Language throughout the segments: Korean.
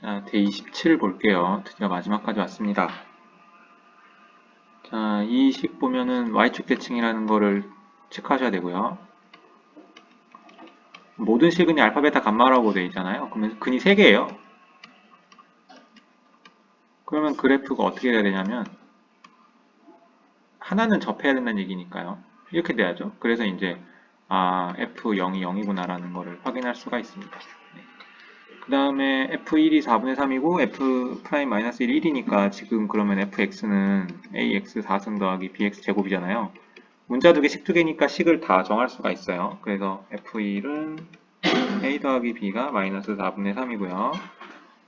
자, 데이 27 볼게요. 드디어 마지막까지 왔습니다. 자, 이 식 보면은 Y축 대칭이라는 거를 체크하셔야 되고요. 모든 식은이 알파, 베타, 감마라고 되어 있잖아요. 그러면 근이 3개예요. 그러면 그래프가 어떻게 돼야 되냐면 하나는 접해야 된다는 얘기니까요. 이렇게 돼야죠. 그래서 이제 F0이 0이구나라는 거를 확인할 수가 있습니다. 그 다음에 F1이 4분의 3이고 F'-1이 1이니까 지금 그러면 Fx는 AX 4승 더하기 BX 제곱이잖아요. 문자 2개, 식 2개니까 식을 다 정할 수가 있어요. 그래서 F1은 A 더하기 B가 마이너스 4분의 3이고요.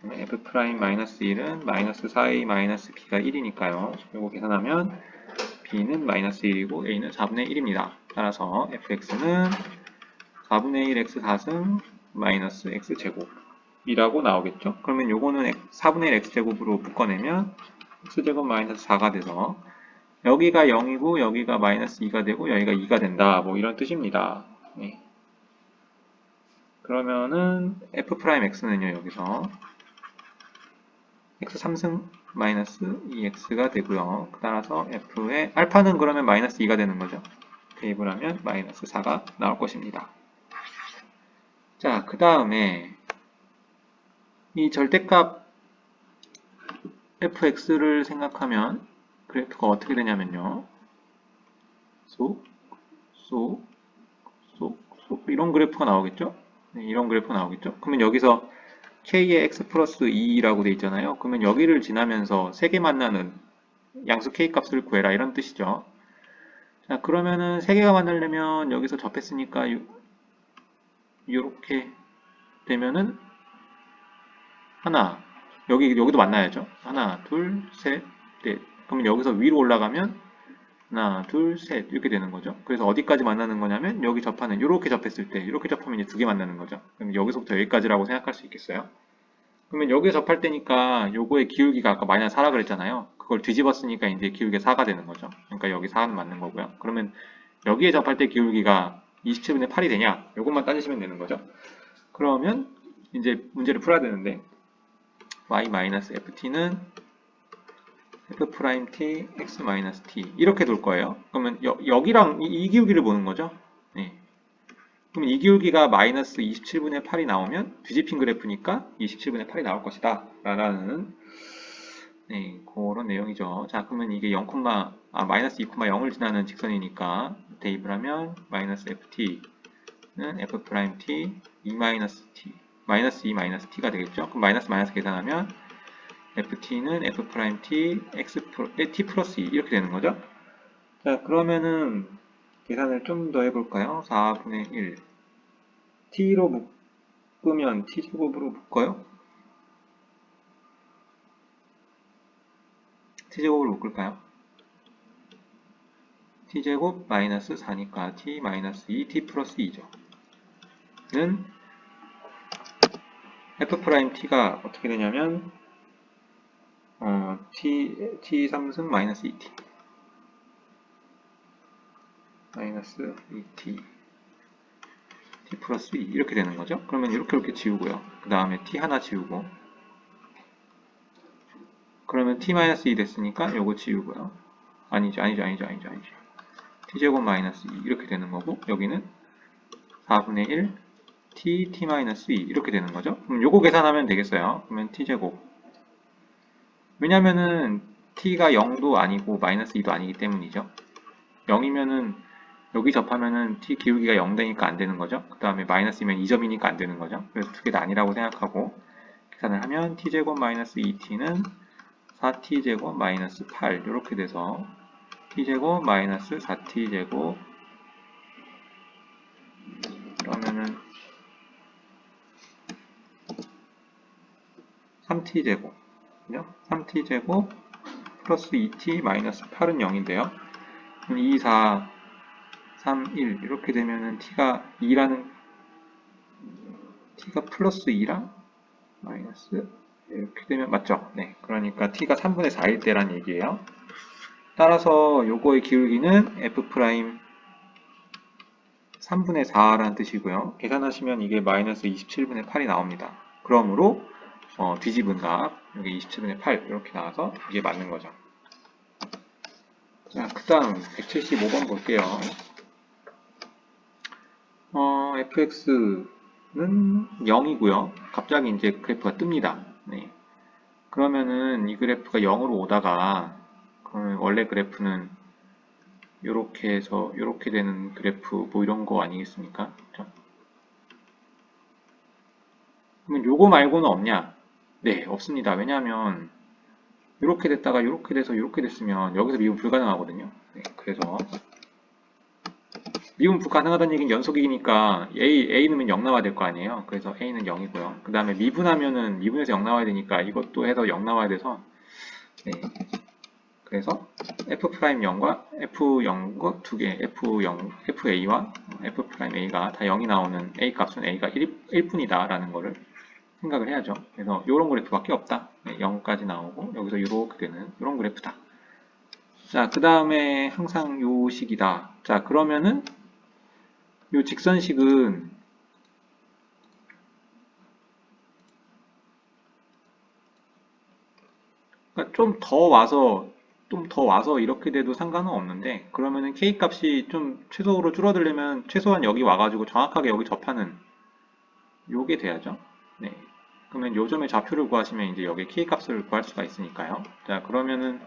F'-1은 마이너스 4A 마이너스 B가 1이니까요. 이거 계산하면 B는 마이너스 1이고 A는 4분의 1입니다. 따라서 Fx는 4분의 1 X 4승 마이너스 X 제곱 이라고 나오겠죠? 그러면 요거는 4분의 1 X제곱으로 묶어내면 X제곱 마이너스 4가 돼서 여기가 0이고 여기가 마이너스 2가 되고 여기가 2가 된다. 뭐 이런 뜻입니다. 네. 그러면은 F'X는요 여기서 X 3승 마이너스 2X가 되고요. 따라서 F의 알파는 그러면 마이너스 2가 되는 거죠. 대입을 하면 마이너스 4가 나올 것입니다. 자, 그 다음에 이 절대값 fx를 생각하면 그래프가 어떻게 되냐면요. 쏙, 쏙, 쏙, 쏙 이런 그래프가 나오겠죠? 네, 이런 그래프가 나오겠죠? 그러면 여기서 k의 x 플러스 2라고 돼 있잖아요. 그러면 여기를 지나면서 3개 만나는 양수 k 값을 구해라 이런 뜻이죠. 자, 그러면은 3개가 만나려면 여기서 접했으니까 요렇게 되면은 하나, 여기도 만나야죠. 하나, 둘, 셋, 넷. 그러면 여기서 위로 올라가면 하나, 둘, 셋 이렇게 되는 거죠. 그래서 어디까지 만나는 거냐면 여기 접하는 이렇게 접했을 때 이렇게 접하면 이제 2개 만나는 거죠. 그럼 여기서부터 여기까지라고 생각할 수 있겠어요. 그러면 여기에 접할 때니까 요거의 기울기가 아까 마이너스 4라 그랬잖아요. 그걸 뒤집었으니까 이제 기울기가 4가 되는 거죠. 그러니까 여기 4는 맞는 거고요. 그러면 여기에 접할 때 기울기가 27분의 8이 되냐? 요것만 따지시면 되는 거죠. 그러면 이제 문제를 풀어야 되는데 y-ft는 f'-t, x-t 이렇게 돌 거예요. 그러면 여기랑 이 기울기를 보는 거죠. 네. 그럼 이 기울기가 마이너스 27분의 8이 나오면 뒤집힌 그래프니까 27분의 8이 나올 것이다 라는 네, 그런 내용이죠. 자, 그러면 이게 0, 마이너스 2,0을 지나는 직선이니까 대입을 하면 마이너스 ft는 f'-t, e-t 마이너스 2 마이너스 t가 되겠죠. 그럼 마이너스 마이너스 계산하면 ft는 f'-t, t 플러스 2 이렇게 되는 거죠. 자, 그러면은 계산을 좀 더 해볼까요? 4분의 1 t로 묶으면 t제곱으로 묶어요? t제곱으로 묶을까요? t제곱 마이너스 4니까 t 마이너스 2 t 플러스 2죠. 는 f't가 어떻게 되냐면 t 3승 마이너스 2t 마이너스 2t t 플러스 2 이렇게 되는 거죠. 그러면 이렇게 지우고요. 그 다음에 t 하나 지우고 그러면 t-2 됐으니까 요거 지우고요. 아니죠. t제곱 마이너스 2 이렇게 되는 거고 여기는 4분의 1 t-2 이렇게 되는 거죠. 그럼 요거 계산하면 되겠어요. 그러면 t제곱 왜냐면은 t가 0도 아니고 마이너스 2도 아니기 때문이죠. 0이면은 여기 접하면은 t 기울기가 0 되니까 안 되는 거죠. 그 다음에 마이너스이면 2점이니까 안 되는 거죠. 그래서 두 개 다 아니라고 생각하고 계산을 하면 t제곱 마이너스 2t는 4t제곱 마이너스 8 이렇게 돼서 t제곱 마이너스 4t제곱 그러면은 3t제곱 3t제곱 플러스 2t 마이너스 8은 0인데요. 2, 4, 3, 1 이렇게 되면은 t가 2라는 t가 플러스 2랑 마이너스 이렇게 되면 맞죠? 네, 그러니까 t가 3분의 4일 때란 얘기예요. 따라서 요거의 기울기는 f' 3분의 4라는 뜻이고요. 계산하시면 이게 마이너스 27분의 8이 나옵니다. 그러므로 뒤집은 값, 여기 27분의 8 이렇게 나와서 이게 맞는 거죠. 자, 그 다음 175번 볼게요. fx는 0이고요. 갑자기 이제 그래프가 뜹니다. 네. 그러면은 이 그래프가 0으로 오다가 그러면 원래 그래프는 이렇게 해서 이렇게 되는 그래프 뭐 이런 거 아니겠습니까? 그렇죠? 그러면 요거 말고는 없냐? 네, 없습니다. 왜냐하면 이렇게 됐다가 이렇게 돼서 이렇게 됐으면 여기서 미분 불가능하거든요. 네, 그래서 미분 불가능하다는 얘기는 연속이니까 A는 0 나와야 될 거 아니에요. 그래서 A는 0이고요. 그 다음에 미분하면은 미분에서 0 나와야 되니까 이것도 해서 0 나와야 돼서 네, 그래서 F'0과 F0과 두 개, FA와 F'A가 다 0이 나오는 A 값은 A가 1 뿐이다 라는 거를 생각을 해야죠. 그래서 이런 그래프밖에 없다. 네, 0까지 나오고 여기서 이렇게 되는 이런 그래프다. 자, 그 다음에 항상 요 식이다. 자, 그러면은 요 직선식은 그러니까 좀 더 와서 이렇게 돼도 상관은 없는데 그러면은 K 값이 좀 최소로 줄어들려면 최소한 여기 와가지고 정확하게 여기 접하는 요게 돼야죠. 네. 그러면 요점의 좌표를 구하시면 이제 여기 K 값을 구할 수가 있으니까요. 자, 그러면은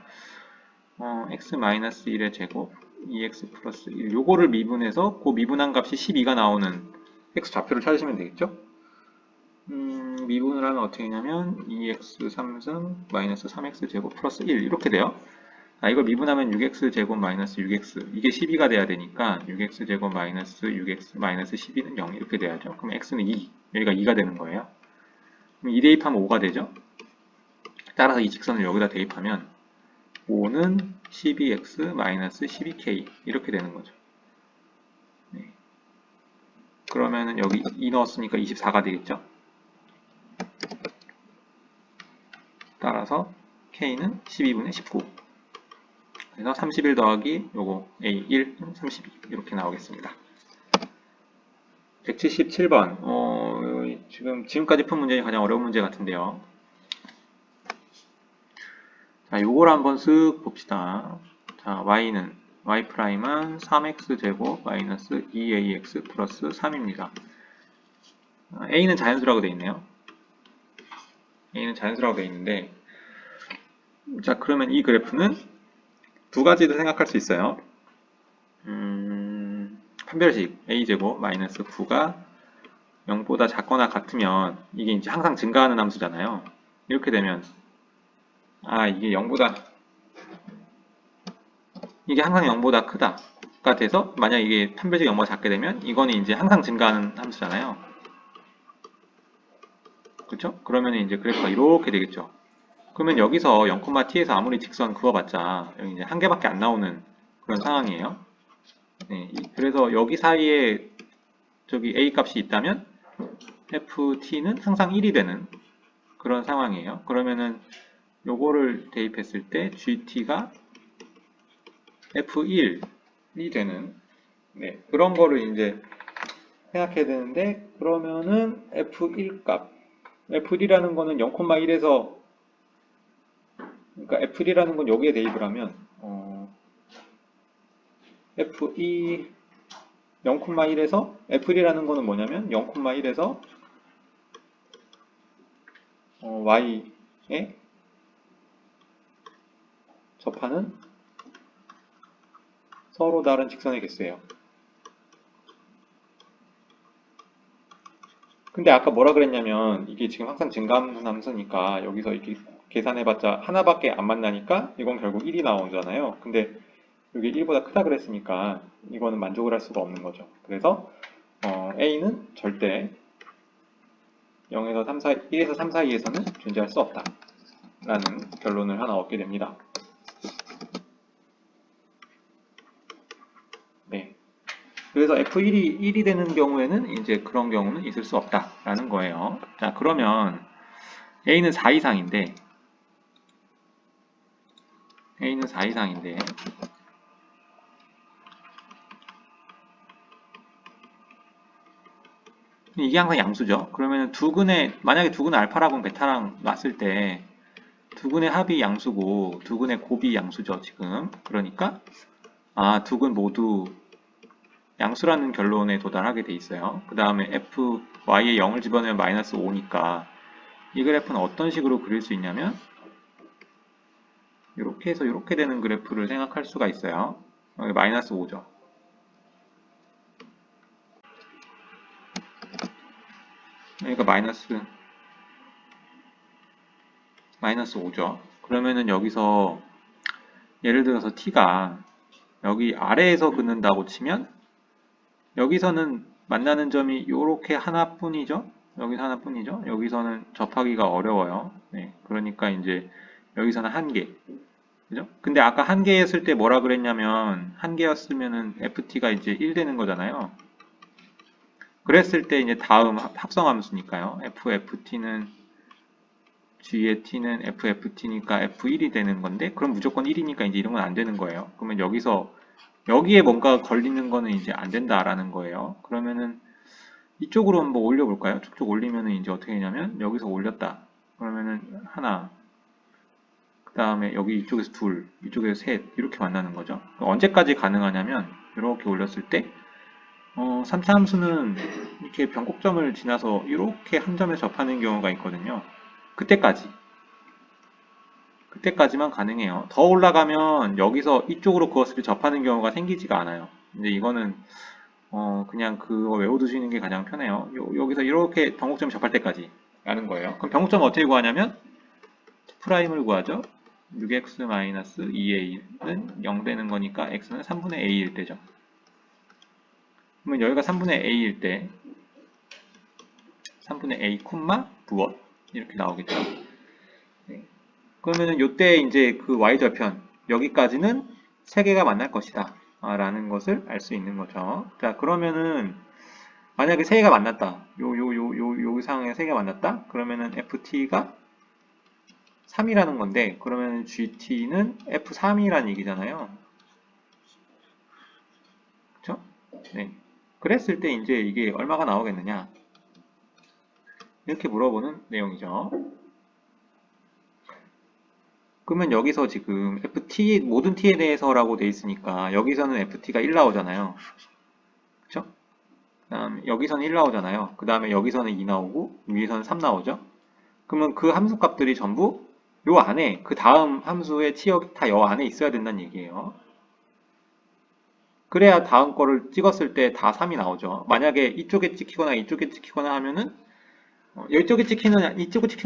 x-1의 제곱 2x 플러스 1 요거를 미분해서 그 미분한 값이 12가 나오는 x 좌표를 찾으시면 되겠죠? 미분을 하면 어떻게 되냐면 2x 3승 마이너스 3x 제곱 플러스 1 이렇게 돼요. 이걸 미분하면 6x 제곱 마이너스 6x 이게 12가 돼야 되니까 6x 제곱 마이너스 6x 마이너스 12는 0 이렇게 돼야죠. 그럼 x는 2 여기가 2가 되는 거예요. 그럼 2 대입하면 5가 되죠. 따라서 이 직선을 여기다 대입하면 5는 12x 마이너스 12k 이렇게 되는 거죠. 네. 그러면은 여기 2 넣었으니까 24가 되겠죠. 따라서 k는 12분의 19 그래서 31 더하기 요거 a 1 32 이렇게 나오겠습니다. 177번 지금까지 푼 문제 중에 가장 어려운 문제 같은데요. 자, 요걸 한번 쓱 봅시다. 자, y는 y'은 3x제곱 마이너스 2ax 플러스 3입니다. a는 자연수라고 되어 있네요. a는 자연수라고 되어 있는데 자, 그러면 이 그래프는 두 가지를 생각할 수 있어요. 판별식 a제곱 마이너스 9가 0보다 작거나 같으면 이게 이제 항상 증가하는 함수잖아요. 이렇게 되면 이게 항상 0보다 크다가 돼서 만약 이게 판별식 0보다 작게 되면 이거는 이제 항상 증가하는 함수잖아요. 그렇죠? 그러면 이제 그래프가 이렇게 되겠죠. 그러면 여기서 0,t에서 아무리 직선 그어봤자 여기 이제 한 개밖에 안 나오는 그런 상황이에요. 네, 그래서 여기 사이에 저기 a 값이 있다면 ft는 항상 1이 되는 그런 상황이에요. 그러면은 요거를 대입했을 때 gt가 f1이 되는 그런 거를 이제 생각해야 되는데 그러면은 f1 값 f1이라는 거는 0,1에서 그러니까 f1이라는 건 여기에 대입을 하면 f2 0,1에서 f1이라는 거는 뭐냐면 0,1에서 y에 접하는 서로 다른 직선의 개수예요. 근데 아까 뭐라 그랬냐면 이게 지금 항상 증가하는 함수니까 여기서 이렇게 계산해봤자 하나밖에 안 만나니까 이건 결국 1이 나오잖아요. 근데 이게 1보다 크다 그랬으니까 이거는 만족을 할 수가 없는 거죠. 그래서 a는 절대 0에서 3, 4, 1에서 3 사이에서는 존재할 수 없다 라는 결론을 하나 얻게 됩니다. 네. 그래서 F1이 1이 되는 경우에는 이제 그런 경우는 있을 수 없다라는 거예요. 자, 그러면 A는 4 이상인데 이게 항상 양수죠. 그러면 만약에 두근의 알파랑 베타랑 놨을 때 두근의 합이 양수고 두근의 곱이 양수죠, 지금. 그러니까 두근 모두 양수라는 결론에 도달하게 돼 있어요. 그 다음에 fy에 0을 집어넣으면 마이너스 5니까 이 그래프는 어떤 식으로 그릴 수 있냐면 이렇게 해서 이렇게 되는 그래프를 생각할 수가 있어요. 여기 마이너스 5죠. 그러니까 마이너스 5죠. 그러면은 여기서 예를 들어서 t가 여기 아래에서 긋는다고 치면 여기서는 만나는 점이 이렇게 하나뿐이죠. 여기서 하나뿐이죠. 여기서는 접하기가 어려워요. 네, 그러니까 이제 여기서는 한 개. 그죠? 근데 아까 한 개였을 때 뭐라 그랬냐면 한 개였으면은 ft가 이제 1 되는 거잖아요. 그랬을 때 이제 다음 합성함수니까요. ft는 g의 t는 ft니까 f1이 되는 건데 그럼 무조건 1이니까 이제 이런 건 안 되는 거예요. 그러면 여기에 뭔가 걸리는 거는 이제 안 된다라는 거예요. 그러면은 이쪽으로 한번 올려볼까요? 쭉쭉 올리면은 이제 어떻게 되냐면 여기서 올렸다. 그러면은 하나, 그 다음에 여기 이쪽에서 둘, 이쪽에서 셋 이렇게 만나는 거죠. 언제까지 가능하냐면 이렇게 올렸을 때 3차 함수는 이렇게 변곡점을 지나서 이렇게 한 점에 접하는 경우가 있거든요. 그때까지만 가능해요. 더 올라가면 여기서 이쪽으로 그것을 접하는 경우가 생기지가 않아요. 근데 이거는 그냥 그거 외워두시는 게 가장 편해요. 여기서 이렇게 변곡점 접할 때까지 라는 거예요. 그럼 변곡점을 어떻게 구하냐면 프라임을 구하죠. 6x-2a는 0 되는 거니까 x는 3분의 a일 때죠. 그러면 여기가 3분의 a일 때 3분의 a 콤마 무엇 이렇게 나오겠죠. 네. 그러면은 요때 이제 그 y절편 여기까지는 세 개가 만날 것이다 라는 것을 알 수 있는 거죠. 자, 그러면은 만약에 세 개가 만났다. 요 상황에 세 개가 만났다. 그러면은 ft가 3이라는 건데 그러면 GT는 F3이라는 얘기잖아요. 그쵸? 네. 그랬을 때 이제 이게 얼마가 나오겠느냐? 이렇게 물어보는 내용이죠. 그러면 여기서 지금 FT, 모든 T에 대해서라고 돼 있으니까 여기서는 FT가 1 나오잖아요. 그쵸? 그 다음 여기서는 1 나오잖아요. 그 다음에 여기서는 2 나오고 위에서는 3 나오죠. 그러면 그 함수 값들이 전부 요 안에 그 다음 함수의 치역이 다 요 안에 있어야 된다는 얘기예요. 그래야 다음 거를 찍었을 때 다 3이 나오죠. 만약에 이쪽에 찍히거나 이쪽에 찍히거나 하면은 이쪽에 찍히는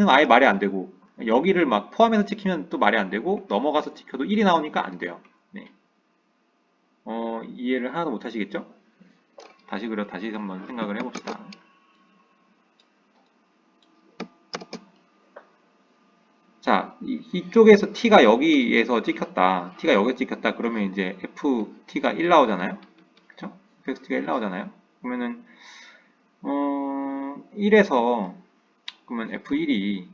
건 아예 말이 안 되고 여기를 막 포함해서 찍히면 또 말이 안 되고 넘어가서 찍혀도 1이 나오니까 안 돼요. 네. 이해를 하나도 못 하시겠죠? 다시 한번 생각을 해봅시다. 자, 이쪽에서 t가 여기에서 찍혔다. t가 여기에 찍혔다. 그러면 이제 ft가 1 나오잖아요. 그쵸? ft가 1 나오잖아요. 그러면은 1에서 그러면 f1이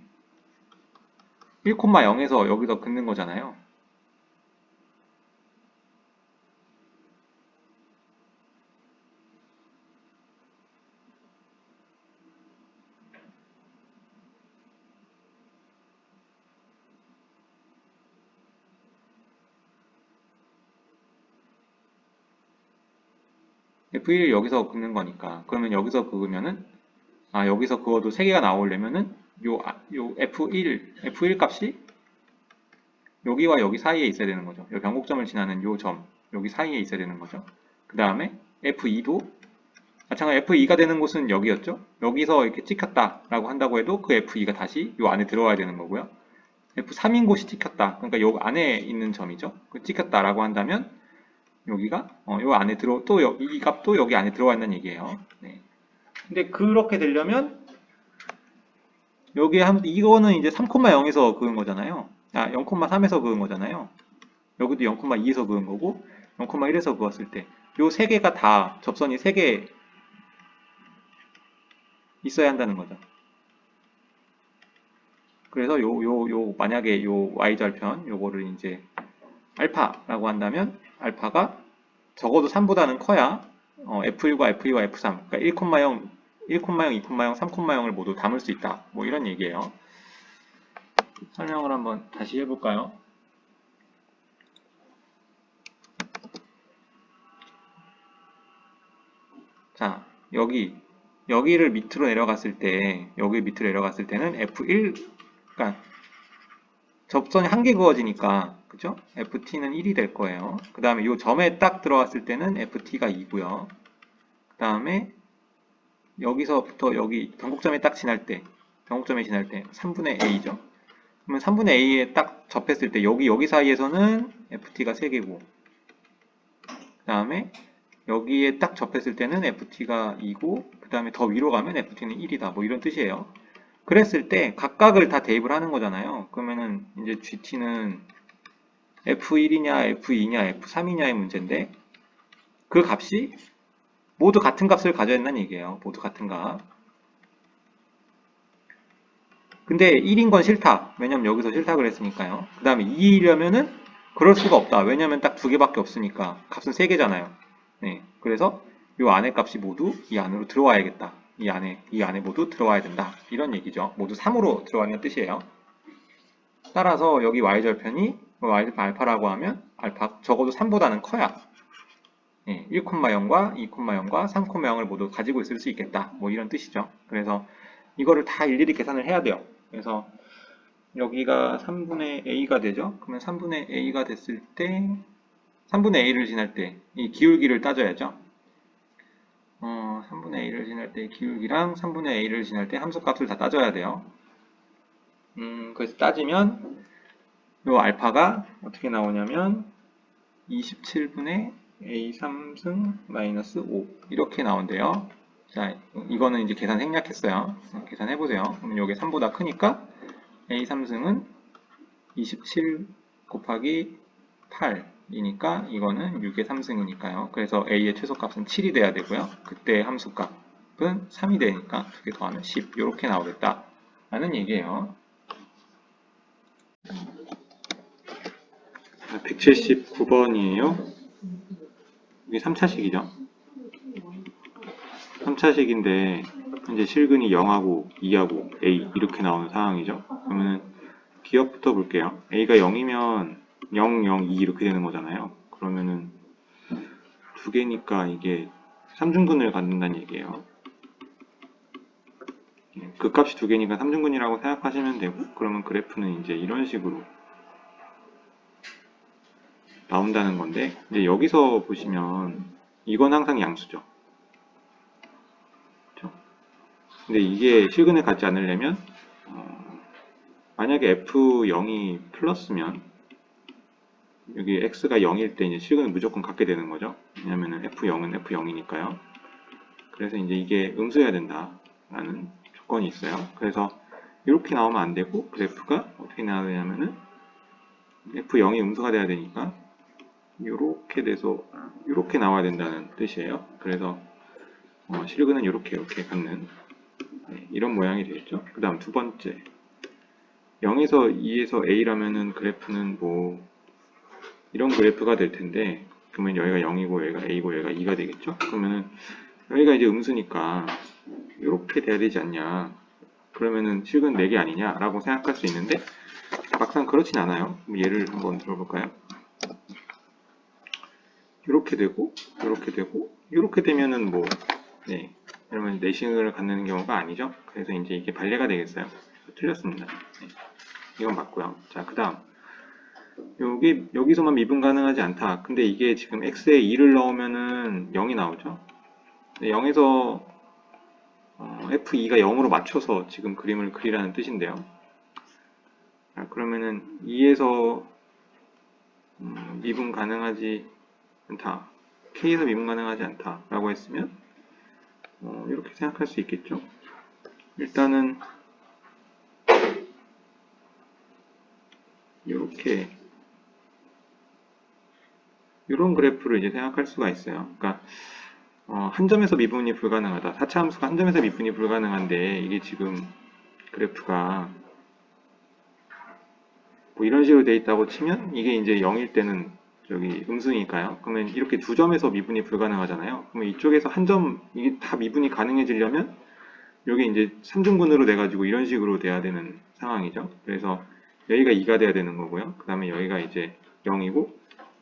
1,0에서 여기서 긋는 거잖아요. F1을 여기서 긋는 거니까. 그러면 여기서 그으면은, 여기서 그어도 3개가 나오려면은, 요 F1 값이 여기와 여기 사이에 있어야 되는 거죠. 요 변곡점을 지나는 요 점, 여기 사이에 있어야 되는 거죠. 그 다음에 F2도, 마찬가지로 F2가 되는 곳은 여기였죠. 여기서 이렇게 찍혔다라고 한다고 해도 그 F2가 다시 요 안에 들어와야 되는 거고요. F3인 곳이 찍혔다. 그러니까 요 안에 있는 점이죠. 그 찍혔다라고 한다면, 여기가 요 안에 이 값도 여기 안에 들어와 있는 얘기예요. 네. 근데 그렇게 되려면 이거는 이제 3,0에서 그은 거잖아요. 0,3에서 그은 거잖아요. 여기도 0,2에서 그은 거고 0,1에서 그었을 때 요 세 개가 다 접선이 3개 있어야 한다는 거죠. 그래서 만약에 요 y절편 요거를 이제 알파라고 한다면 알파가 적어도 3보다는 커야 F1과 F2와 F3 그러니까 1,0 1,0, 2,0, 3,0을 모두 담을 수 있다. 뭐 이런 얘기예요. 설명을 한번 다시 해볼까요? 자, 여기를 밑으로 내려갔을 때, 여기 밑으로 내려갔을 때는 F1, 그러니까 접선이 한 개 그어지니까, 그죠? FT는 1이 될 거예요. 그 다음에 이 점에 딱 들어왔을 때는 FT가 2고요. 그 다음에 여기서부터 여기 변곡점에 딱 지날 때, 변곡점에 지날 때 3분의 A죠. 그러면 3분의 A에 딱 접했을 때 여기 사이에서는 FT가 3개고, 그 다음에 여기에 딱 접했을 때는 FT가 2고, 그 다음에 더 위로 가면 FT는 1이다. 뭐 이런 뜻이에요. 그랬을 때 각각을 다 대입을 하는 거잖아요. 그러면은 이제 GT는 F1이냐, F2냐, F3이냐의 문제인데 그 값이 모두 같은 값을 가져야 된다는 얘기예요. 모두 같은 값. 근데 1인 건 싫다. 왜냐면 여기서 싫다 그랬으니까요. 그 다음에 2이려면은 그럴 수가 없다. 왜냐면 딱 두 개밖에 없으니까 값은 3개잖아요. 네. 그래서 이 안에 값이 모두 이 안으로 들어와야겠다. 이 안에 모두 들어와야 된다. 이런 얘기죠. 모두 3으로 들어가는 뜻이에요. 따라서 여기 y절편이 알파라고 하면 알파 적어도 3보다는 커야 1,0과 2,0과 3,0을 모두 가지고 있을 수 있겠다. 뭐 이런 뜻이죠. 그래서 이거를 다 일일이 계산을 해야 돼요. 그래서 여기가 3분의 a가 되죠. 그러면 3분의 a가 됐을 때 3분의 a를 지날 때 이 기울기를 따져야죠. 3분의 a를 지날 때 기울기랑 3분의 a를 지날 때 함수값을 다 따져야 돼요. 그래서 따지면 요 알파가 어떻게 나오냐면 27분의 a 3승 마이너스 5 이렇게 나온대요. 자, 이거는 이제 계산 생략했어요. 계산해보세요. 그러면 이게 3보다 크니까 a 3승은 27 곱하기 8이니까 이거는 6의 3승이니까요. 그래서 a의 최소값은 7이 돼야 되고요. 그때 함수값은 3이 되니까 두 개 더하면 10 이렇게 나오겠다 라는 얘기예요. 179번이에요. 이게 3차식이죠. 3차식인데 이제 실근이 0하고 2하고 A 이렇게 나오는 상황이죠. 그러면 기억부터 볼게요. A가 0이면 0, 0, 2 이렇게 되는 거잖아요. 그러면은 두 개니까 이게 3중근을 갖는다는 얘기예요. 그 값이 두 개니까 3중근이라고 생각하시면 되고, 그러면 그래프는 이제 이런 식으로 나온다는 건데, 이제 여기서 보시면 이건 항상 양수죠. 그렇죠? 근데 이게 실근을 갖지 않으려면 만약에 F0이 플러스면 여기 X가 0일 때 이제 실근을 무조건 갖게 되는 거죠. 왜냐면은 F0은 F0이니까요. 그래서 이제 이게 음수여야 된다라는 조건이 있어요. 그래서 이렇게 나오면 안 되고 그래프가 어떻게 나와야 되냐면은 F0이 음수가 돼야 되니까 이렇게 돼서 이렇게 나와야 된다는 뜻이에요. 그래서 실근은 이렇게 갖는 이런 모양이 되겠죠. 그 다음 두 번째 0에서 2에서 A라면은 그래프는 뭐 이런 그래프가 될 텐데 그러면 여기가 0이고 여기가 A고 여기가 2가 되겠죠. 그러면은 여기가 이제 음수니까 이렇게 돼야 되지 않냐. 그러면은 실근 4개 아니냐 라고 생각할 수 있는데 막상 그렇진 않아요. 예를 한번 들어볼까요? 이렇게 되고 이렇게 되고 이렇게 되면은 뭐 그러면 내신을 갖는 경우가 아니죠. 그래서 이제 이게 반례가 되겠어요. 틀렸습니다. 이건 맞고요. 자, 그 다음 여기서만 미분 가능하지 않다. 근데 이게 지금 x에 2를 넣으면은 0이 나오죠. 0에서 f2가 0으로 맞춰서 지금 그림을 그리라는 뜻인데요. 자, 그러면은 2에서 미분 가능하지 않다. k에서 미분 가능하지 않다. 라고 했으면 이렇게 생각할 수 있겠죠. 일단은 이렇게 이런 그래프를 이제 생각할 수가 있어요. 그러니까 한 점에서 미분이 불가능하다. 4차 함수가 한 점에서 미분이 불가능한데 이게 지금 그래프가 뭐 이런 식으로 돼 있다고 치면 이게 이제 0일 때는 저기 음수니까요. 그러면 이렇게 두 점에서 미분이 불가능하잖아요. 그러면 이쪽에서 한 점 이게 다 미분이 가능해지려면 여기 이제 3중분으로 돼가지고 이런 식으로 돼야 되는 상황이죠. 그래서 여기가 2가 돼야 되는 거고요. 그 다음에 여기가 이제 0이고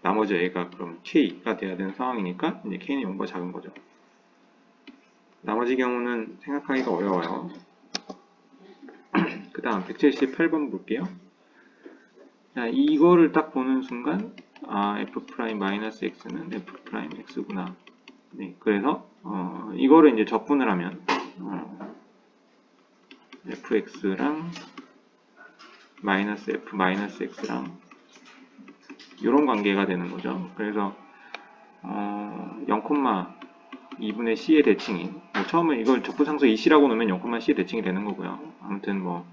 나머지 A가 그럼 K가 돼야 되는 상황이니까 이제 K는 0보다 작은 거죠. 나머지 경우는 생각하기가 어려워요. 그 다음 178번 볼게요. 자, 이거를 딱 보는 순간 F'-X는 F'X구나. 네, 그래서 이거를 이제 적분을 하면 fx랑 F-X랑 이런 관계가 되는 거죠. 그래서 0,2분의 C의 대칭인 처음에 이걸 적분상수 EC라고 놓으면 0,C의 대칭이 되는 거고요. 아무튼 뭐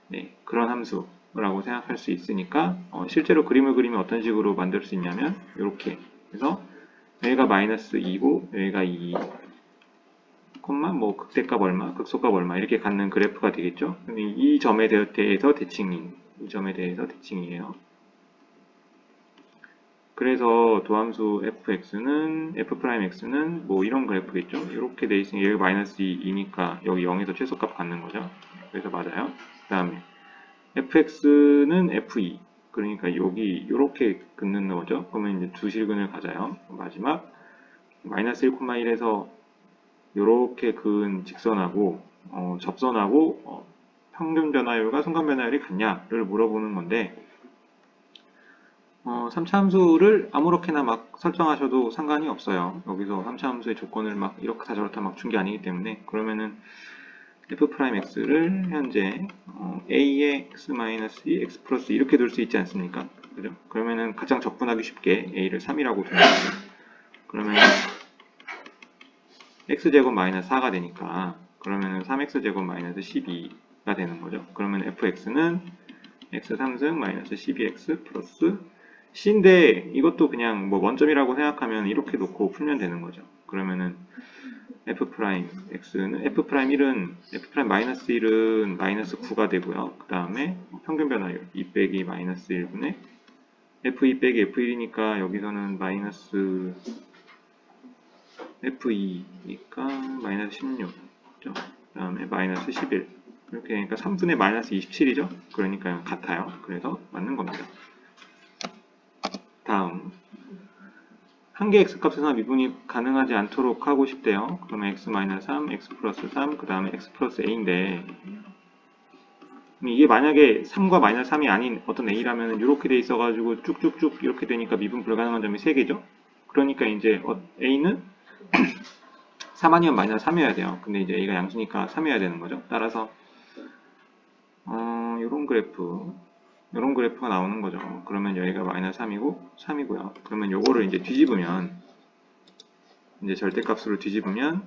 네, 그런 함수라고 생각할 수 있으니까 실제로 그림을 그리면 어떤 식으로 만들 수 있냐면 이렇게 해서 여기가 마이너스 2고 여기가 2 뭐 극대값 얼마, 극소값 얼마 이렇게 갖는 그래프가 되겠죠. 이 점에 대해서 대칭인 이 점에 대해서 대칭이에요. 그래서 도함수 fx는 f'x는 뭐 이런 그래프겠죠. 이렇게 돼 있으니 여기 마이너스 2니까 여기 0에서 최소값 갖는 거죠. 그래서 맞아요. 그 다음에 fx는 f2 그러니까 여기 이렇게 긋는 거죠. 그러면 이제 두 실근을 가져요. 마지막 마이너스 1,1에서 이렇게 그은 직선하고 접선하고 평균 변화율과 순간 변화율이 같냐를 물어보는 건데 3차 함수를 아무렇게나 막 설정하셔도 상관이 없어요. 여기서 3차 함수의 조건을 막 이렇다 저렇다 막 준 게 아니기 때문에 그러면은 f'x를 현재 a의 x-2 x 플러스 이렇게 둘 수 있지 않습니까? 그죠? 그러면은 가장 접근하기 쉽게 a를 3이라고 두는 거죠. 그러면 x제곱 마이너스 4가 되니까 그러면은 3x제곱 마이너스 12가 되는 거죠. 그러면 fx는 x 3승 마이너스 12x 플러스 c인데 이것도 그냥 뭐 원점이라고 생각하면 이렇게 놓고 풀면 되는 거죠. 그러면은 f'x는 f'1은 f'마이너스 1은 마이너스 9가 되고요. 그 다음에 평균 변화율 2 빼기 마이너스 1분의 f2 빼기 f1이니까 여기서는 마이너스 f2니까 마이너스 16 그 다음에 마이너스 11 이렇게 되니까 3분의 마이너스 27이죠. 그러니까 같아요. 그래서 맞는 겁니다. 다음 한 개의 x값에서 미분이 가능하지 않도록 하고 싶대요. 그러면 x-3, x 플러스 3, 그 다음에 x 플러스 a인데 이게 만약에 3과 마이너스 3이 아닌 어떤 a라면 이렇게 돼 있어가지고 쭉쭉쭉 이렇게 되니까 미분 불가능한 점이 3개죠. 그러니까 이제 a는 3 아니면 마이너스 3이어야 돼요. 근데 이제 a가 양수니까 3이어야 되는 거죠. 따라서 이런 그래프가 나오는 거죠. 그러면 여기가 마이너스 3이고 3이고요. 그러면 요거를 이제 뒤집으면 이제 절대값으로 뒤집으면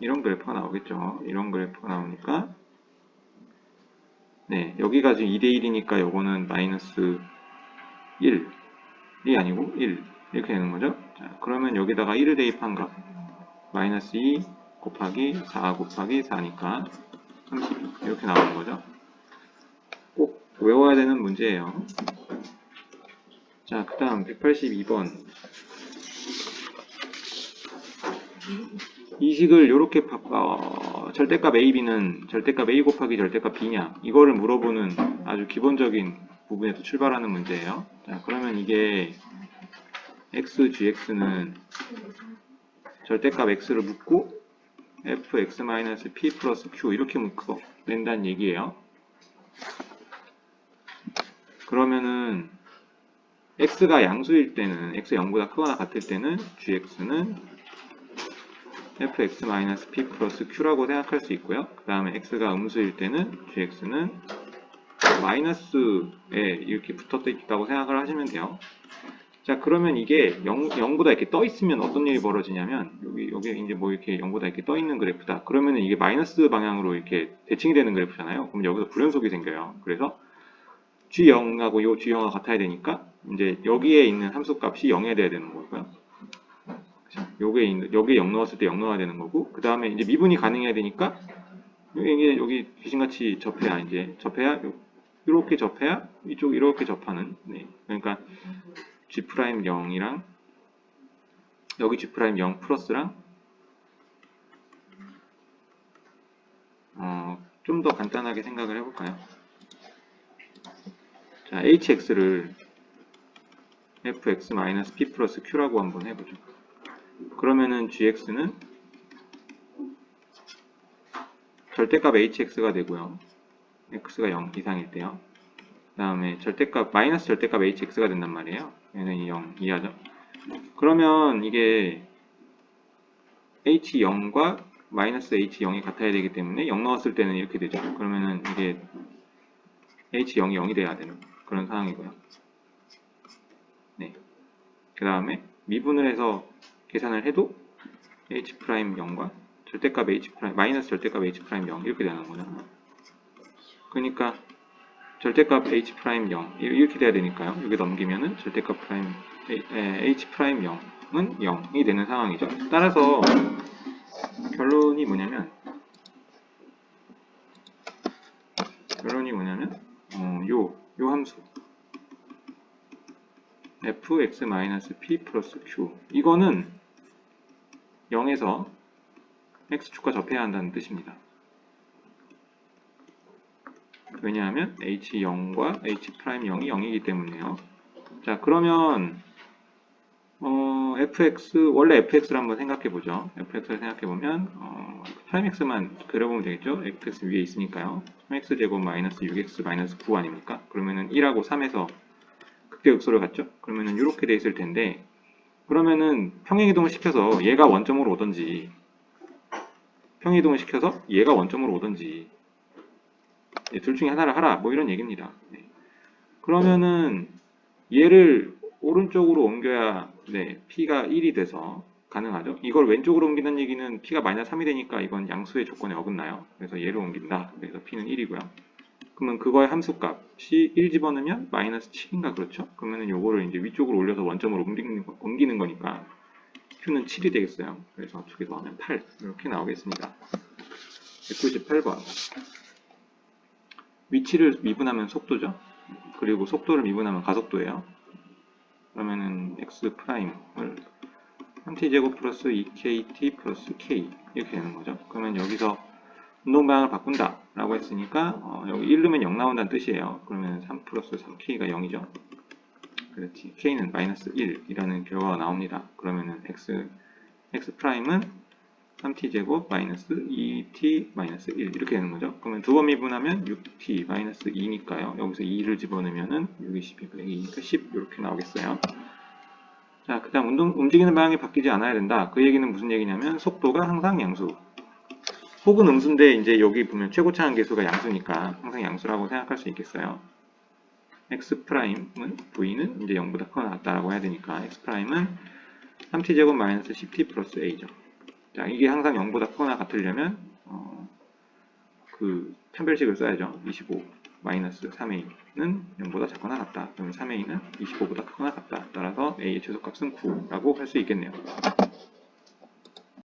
이런 그래프가 나오겠죠. 이런 그래프가 나오니까 네, 여기가 지금 2대1이니까 요거는 마이너스 1이 아니고 1 이렇게 되는 거죠. 자, 그러면 여기다가 1을 대입한 값 마이너스 2 곱하기 4 곱하기 4니까 32 이렇게 나오는 거죠. 꼭 외워야 되는 문제예요. 자, 그 다음 182번 이 식을 이렇게 절대값 a, b는 절대값 a 곱하기 절대값 b냐 이거를 물어보는 아주 기본적인 부분에서 출발하는 문제예요. 자, 그러면 이게 x, gx는 절대값 x를 묻고 fx-p 플러스 q 이렇게 묶어 낸다는 얘기예요. 그러면은 x가 양수일 때는 x 0보다 크거나 같을 때는 gx는 fx-p 플러스 q라고 생각할 수 있고요. 그 다음에 x가 음수일 때는 gx는 마이너스에 이렇게 붙어 있다고 생각을 하시면 돼요. 자, 그러면 이게 0보다 이렇게 떠 있으면 어떤 일이 벌어지냐면 여기 이제 뭐 이렇게 0보다 이렇게 떠 있는 그래프다. 그러면은 이게 마이너스 방향으로 이렇게 대칭이 되는 그래프잖아요. 그럼 여기서 불연속이 생겨요. 그래서 G0하고 요 G0과 같아야 되니까 이제 여기에 있는 함수값이 0이 돼야 되는 거고요. 여기에 0 넣었을 때 0 넣어야 되는 거고 그 다음에 이제 미분이 가능해야 되니까 여기 귀신같이 접해야 이렇게 접해야 이쪽 이렇게 접하는 네. 그러니까 G'0이랑 여기 G'0 플러스랑 좀 더 간단하게 생각을 해볼까요? 자, hx를 fx-p 플러스 q라고 한번 해보죠. 그러면은 gx는 절대값 hx가 되고요. x가 0 이상일 때요. 그 다음에 절대값, 마이너스 절대값 hx가 된단 말이에요. 얘는 0 이하죠. 그러면 이게 h0과 마이너스 h0이 같아야 되기 때문에 0 넣었을 때는 이렇게 되죠. 그러면은 이게 h0이 0이 돼야 되는 그런 상황이고요. 네. 그 다음에 미분을 해서 계산을 해도 h'0과 절대값 h', 마이너스 절대값 h'0 이렇게 되는 거죠. 그러니까 절대값 h'0 이렇게 돼야 되니까요. 여기 넘기면은 절대값 h'0은 0이 되는 상황이죠. 따라서 결론이 뭐냐면 요 함수 fx-p 플러스 q 이거는 0에서 x축과 접해야 한다는 뜻입니다. 왜냐하면 h0과 h'0이 0이기 때문에요. 자, 그러면 원래 fx를 한번 생각해보죠. fx를 생각해보면 프라임 x만 그려보면 되겠죠. fx 위에 있으니까요. 3x제곱 마이너스 6x 마이너스 9 아닙니까? 그러면은 1하고 3에서 극대극소를 갖죠. 그러면은 이렇게 돼 있을 텐데, 그러면은 평행이동을 시켜서 얘가 원점으로 오든지 평행이동을 시켜서 얘가 원점으로 오든지 둘 중에 하나를 하라 뭐 이런 얘기입니다. 네. 그러면은 얘를 오른쪽으로 옮겨야 p가 1이 돼서 가능하죠. 이걸 왼쪽으로 옮기는 얘기는 p가 마이너스 3이 되니까 이건 양수의 조건에 어긋나요. 그래서 얘를 옮긴다. 그래서 p는 1이고요. 그러면 그거의 함수값이 1 집어넣으면 마이너스 7인가 그렇죠? 그러면 요거를 이제 위쪽으로 올려서 원점으로 옮기는 거니까 q는 7이 되겠어요. 그래서 2개 더하면 8 이렇게 나오겠습니다. 198번 위치를 미분하면 속도죠. 그리고 속도를 미분하면 가속도예요. 그러면은 x 프라임을 3t제곱 플러스 2kt 플러스 k 이렇게 되는 거죠. 그러면 여기서 운동 방향을 바꾼다 라고 했으니까 여기 1 넣으면 0 나온다는 뜻이에요. 그러면 3 플러스 3k가 0이죠. 그렇지. k는 마이너스 1이라는 결과가 나옵니다. 그러면은 x 프라임은 3t제곱 마이너스 2t 마이너스 1 이렇게 되는 거죠. 그러면 두 번 미분하면 6t 마이너스 2니까요. 여기서 2를 집어넣으면은 6이 10이 2니까 10 이렇게 나오겠어요. 자, 그 다음 움직이는 방향이 바뀌지 않아야 된다. 그 얘기는 무슨 얘기냐면 속도가 항상 양수 혹은 음수인데 이제 여기 보면 최고차항 계수가 양수니까 항상 양수라고 생각할 수 있겠어요. x 프라임은 v는 이제 0보다 크거나 같다라고 해야 되니까 x 프라임은 3t제곱 마이너스 10t 플러스 a죠. 자, 이게 항상 0보다 크거나 같으려면 그 편별식을 써야죠. 25 마이너스 3a는 0보다 작거나 같다. 그러면 3a는 25보다 크거나 같다. 따라서 a의 최소값은 9라고 할 수 있겠네요.